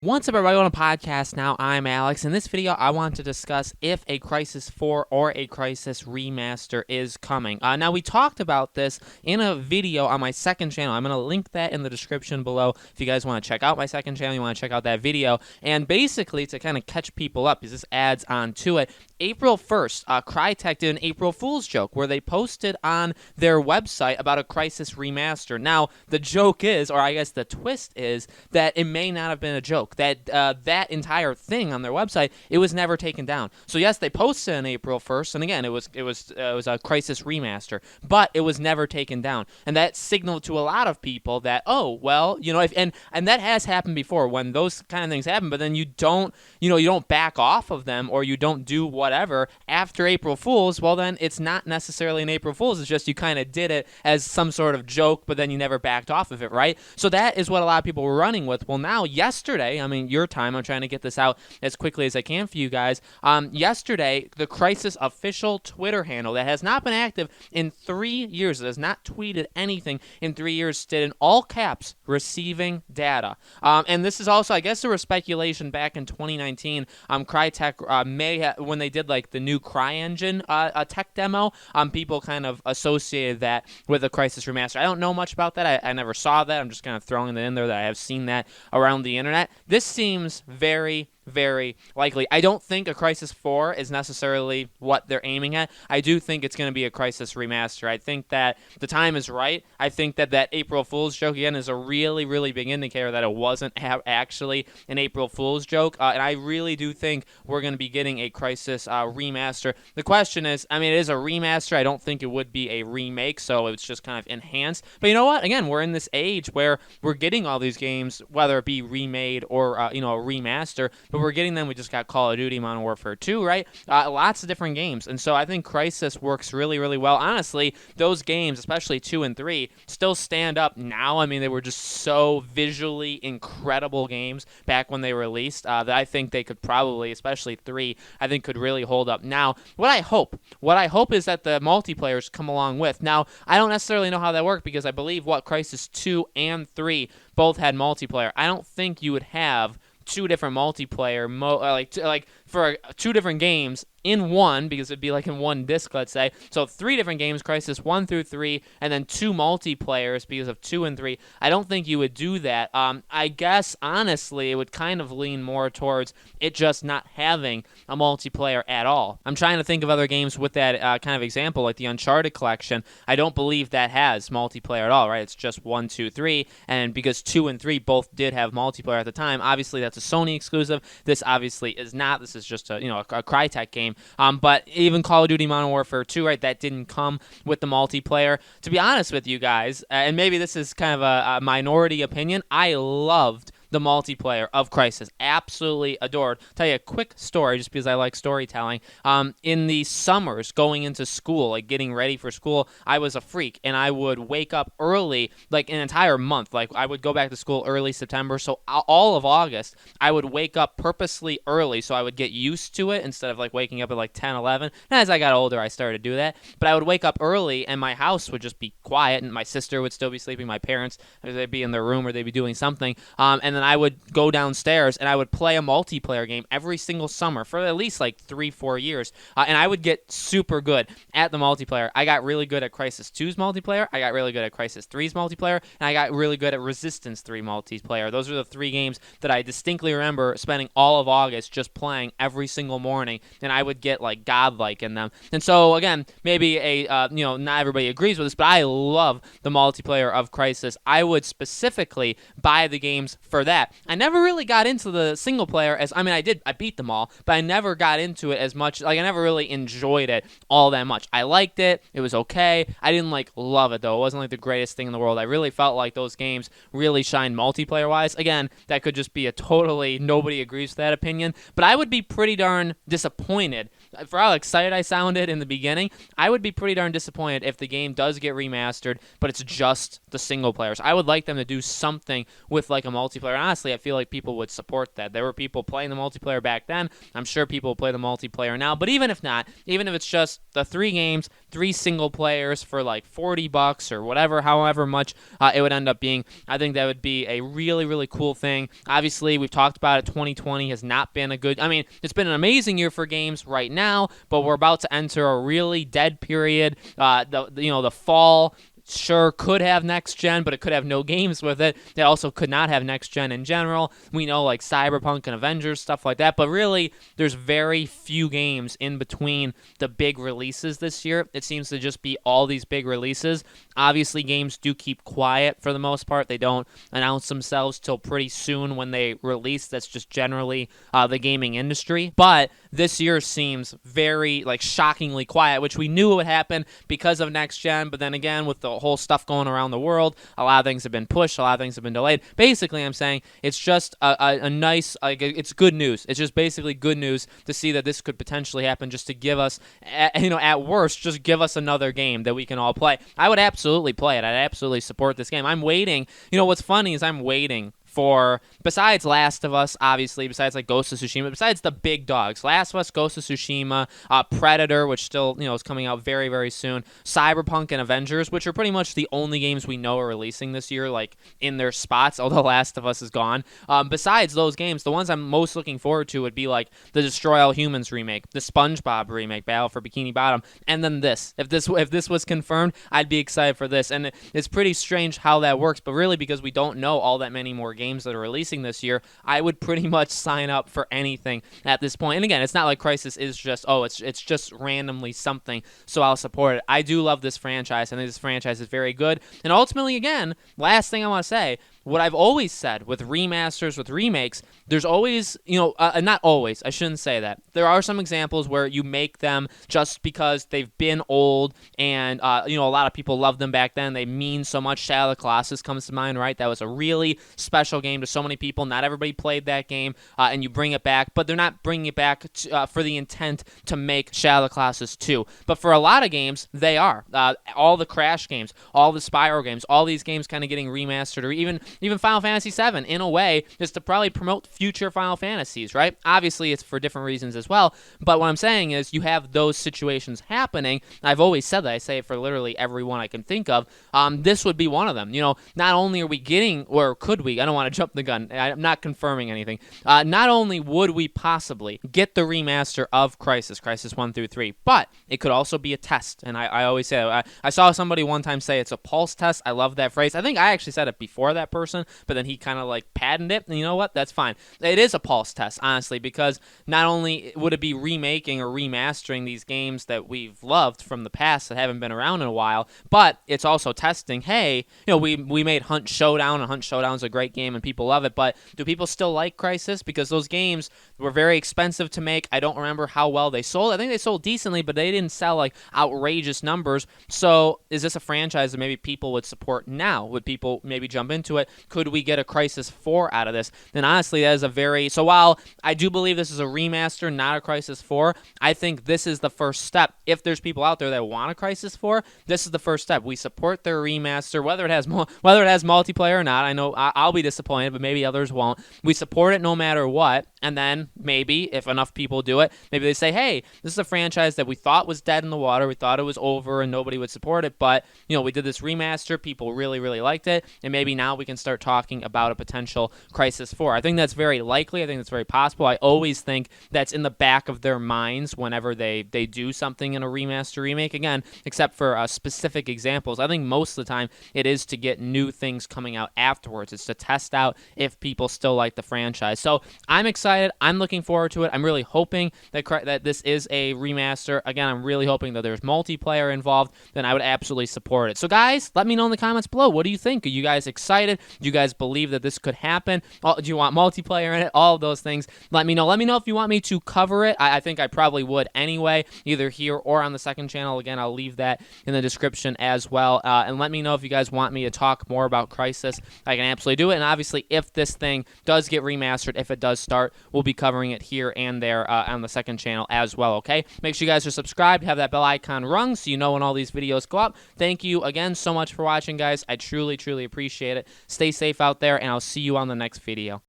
What's up, everybody? On a podcast now. I'm Alex. In this video, I want to discuss if a Crysis 4 or a Crysis Remaster is coming. Now, we talked about this in a video on my second channel. I'm going to link that in the description below if you guys want to check out my second channel, you want to check out that video. And basically, to kind of catch people up, because this adds on to it, April 1st, Crytek did an April Fool's joke where they posted on their website about a Crysis Remaster. Now, the joke is, or I guess the twist is, that it may not have been a joke. That entire thing on their website, it was never taken down. So yes, they posted on April 1st, and again, it was a Crysis Remaster, but it was never taken down, and that signaled to a lot of people that, oh well, you know, and that has happened before when those kind of things happen, but then you don't back off of them, or you don't do whatever after April Fool's. Well, then it's not necessarily an April Fool's. It's just you kind of did it as some sort of joke, but then you never backed off of it, right? So that is what a lot of people were running with. Well, now yesterday, I mean, your time, I'm trying to get this out as quickly as I can for you guys. Yesterday, the Crysis official Twitter handle that has not been active in 3 years, that has not tweeted anything in 3 years, did in all caps, receiving data. And this is also, I guess there was speculation back in 2019, Crytek may have, when they did like the new CryEngine tech demo, people kind of associated that with the Crysis Remaster. I don't know much about that. I never saw that. I'm just kind of throwing that in there that I have seen that around the internet. This seems very, very likely. I don't think a Crysis 4 is necessarily what they're aiming at. I do think it's going to be a Crysis Remaster. I think that the time is right. I think that that April Fool's joke, again, is a really, really big indicator that it wasn't actually an April Fool's joke, and I really do think we're going to be getting a Crysis Remaster. The question is, I mean, it is a remaster. I don't think it would be a remake, so it's just kind of enhanced. But you know what? Again, we're in this age where we're getting all these games, whether it be remade or, a remaster, but we're getting them. We just got Call of Duty Modern Warfare 2, right? Lots of different games. And so I think Crysis works really, really well. Honestly, those games, especially 2 and 3, still stand up now. I mean, they were just so visually incredible games back when they were released that I think they could probably, especially 3, I think could really hold up. Now, what I hope is that the multiplayers come along with. Now, I don't necessarily know how that worked because I believe Crysis 2 and 3 both had multiplayer. I don't think you would have 2 different multiplayer like for 2 different games in one, because it'd be like in one disc, let's say. So 3 different games, Crysis 1 through 3, and then 2 multiplayers because of 2 and 3. I don't think you would do that. I guess, honestly, it would kind of lean more towards it just not having a multiplayer at all. I'm trying to think of other games with that kind of example, like the Uncharted collection. I don't believe that has multiplayer at all, right? It's just 1, 2, 3, and because 2 and 3 both did have multiplayer at the time, obviously that's a Sony exclusive. This obviously is not. This is just a Crytek game. But even Call of Duty Modern Warfare 2, right, that didn't come with the multiplayer. To be honest with you guys, and maybe this is kind of a minority opinion, I loved the multiplayer of Crysis. Absolutely adored. Tell you a quick story, just because I like storytelling. In the summers going into school, like getting ready for school, I was a freak, and I would wake up early, like an entire month. Like I would go back to school early September, so all of August, I would wake up purposely early, so I would get used to it instead of like waking up at like 10, 11. And as I got older, I started to do that. But I would wake up early, and my house would just be quiet, and my sister would still be sleeping. My parents, they'd be in their room or they'd be doing something, and then I would go downstairs and I would play a multiplayer game every single summer for at least like 3-4 years, and I would get super good at the multiplayer. I got really good at Crysis 2's multiplayer, I got really good at Crysis 3's multiplayer, and I got really good at Resistance 3 multiplayer. Those are the 3 games that I distinctly remember spending all of August just playing every single morning, and I would get like godlike in them. And so again, maybe not everybody agrees with this, but I love the multiplayer of Crysis. I would specifically buy the games for that. I never really got into the single player I beat them all, but I never got into it as much. Like, I never really enjoyed it all that much. I liked it. It was okay. I didn't love it though. It wasn't like the greatest thing in the world. I really felt like those games really shined multiplayer wise. Again, that could just be a totally nobody agrees with that opinion, but I would be pretty darn disappointed. For how excited I sounded in the beginning, I would be pretty darn disappointed if the game does get remastered, but it's just the single players. I would like them to do something with like a multiplayer. honestly, I feel like people would support that. There were people playing the multiplayer back then. I'm sure people play the multiplayer now. But even if not, even if it's just the 3 games, 3 single players for like $40 or whatever, however much it would end up being, I think that would be a really, really cool thing. Obviously, we've talked about it. 2020 has not been a good, I mean, it's been an amazing year for games right now, but we're about to enter a really dead period. The fall sure could have next gen, but it could have no games with it. It also could not have next gen in general. We know like Cyberpunk and Avengers, stuff like that, but really there's very few games in between the big releases this year. It seems to just be all these big releases. Obviously, games do keep quiet for the most part. They don't announce themselves till pretty soon when they release. That's just generally the gaming industry. But this year seems very like shockingly quiet, which we knew would happen because of next gen. But then again, with the whole stuff going around the world, a lot of things have been pushed, a lot of things have been delayed. Basically, I'm saying it's just a nice, like, it's good news. It's just basically good news to see that this could potentially happen, just to give us, at worst, just give us another game that we can all play. I would absolutely play it. I'd absolutely support this game. I'm waiting. What's funny is I'm waiting for, besides Last of Us, obviously, besides like Ghost of Tsushima, besides the big dogs, Last of Us, Ghost of Tsushima, Predator, which still, is coming out very, very soon, Cyberpunk and Avengers, which are pretty much the only games we know are releasing this year, like, in their spots, although Last of Us is gone. Besides those games, the ones I'm most looking forward to would be, like, the Destroy All Humans remake, the SpongeBob remake, Battle for Bikini Bottom, and then this. If this was confirmed, I'd be excited for this, and it's pretty strange how that works, but really because we don't know all that many more games that are releasing this year, I would pretty much sign up for anything at this point. And again, it's not like Crysis is just, it's just randomly something, so I'll support it. I do love this franchise. I think this franchise is very good. And ultimately, again, last thing I want to say, what I've always said with remasters, with remakes, there's always, not always, I shouldn't say that. There are some examples where you make them just because they've been old and, a lot of people loved them back then. They mean so much. Shadow of the Colossus comes to mind, right? That was a really special game to so many people. Not everybody played that game, and you bring it back, but they're not bringing it back for the intent to make Shadow of the Colossus 2. But for a lot of games, they are. All the Crash games, all the Spyro games, all these games kind of getting remastered, or even Final Fantasy VII, in a way, is to probably promote future Final Fantasies, right? Obviously, it's for different reasons as well, but what I'm saying is you have those situations happening. I've always said that. I say it for literally every one I can think of. This would be one of them. Not only are we getting, or could we, I don't want to jump the gun, I'm not confirming anything, not only would we possibly get the remaster of Crysis 1 through 3, but it could also be a test, and I always say that. I saw somebody one time say it's a pulse test. I love that phrase. I think I actually said it before that person, but then he kind of like patented it, and you know what? That's fine. It is a pulse test, honestly, because not only would it be remaking or remastering these games that we've loved from the past that haven't been around in a while, but it's also testing, hey, we made Hunt Showdown, and Hunt Showdown's a great game, and people love it, but do people still like Crysis? Because those games were very expensive to make. I don't remember how well they sold. I think they sold decently, but they didn't sell like outrageous numbers. So is this a franchise that maybe people would support now? Would people maybe jump into it? Could we get a Crysis 4 out of this? Then honestly, that is a very... So while I do believe this is a remaster, not a Crysis 4, I think this is the first step. If there's people out there that want a Crysis 4, this is the first step. We support their remaster, whether it has multiplayer or not. I know I'll be disappointed, but maybe others won't. We support it no matter what, and then maybe, if enough people do it, maybe they say, hey, this is a franchise that we thought was dead in the water, we thought it was over and nobody would support it, but, we did this remaster, people really, really liked it, and maybe now we can start talking about a potential Crysis 4. I think that's very likely. I think that's very possible. I always think that's in the back of their minds whenever they do something in a remaster remake. Again, except for specific examples, I think most of the time it is to get new things coming out afterwards. It's to test out if people still like the franchise. So I'm excited. I'm looking forward to it. I'm really hoping that this is a remaster. Again, I'm really hoping that there's multiplayer involved. Then I would absolutely support it. So guys, let me know in the comments below. What do you think? Are you guys excited? Do you guys believe that this could happen? Do you want multiplayer in it? All of those things. Let me know. Let me know if you want me to cover it. I think I probably would anyway, either here or on the second channel. Again, I'll leave that in the description as well. And let me know if you guys want me to talk more about Crysis. I can absolutely do it. And obviously, if this thing does get remastered, if it does start, we'll be covering it here and there on the second channel as well, okay? Make sure you guys are subscribed, have that bell icon rung so you know when all these videos go up. Thank you again so much for watching, guys. I truly, truly appreciate it. Stay safe out there, and I'll see you on the next video.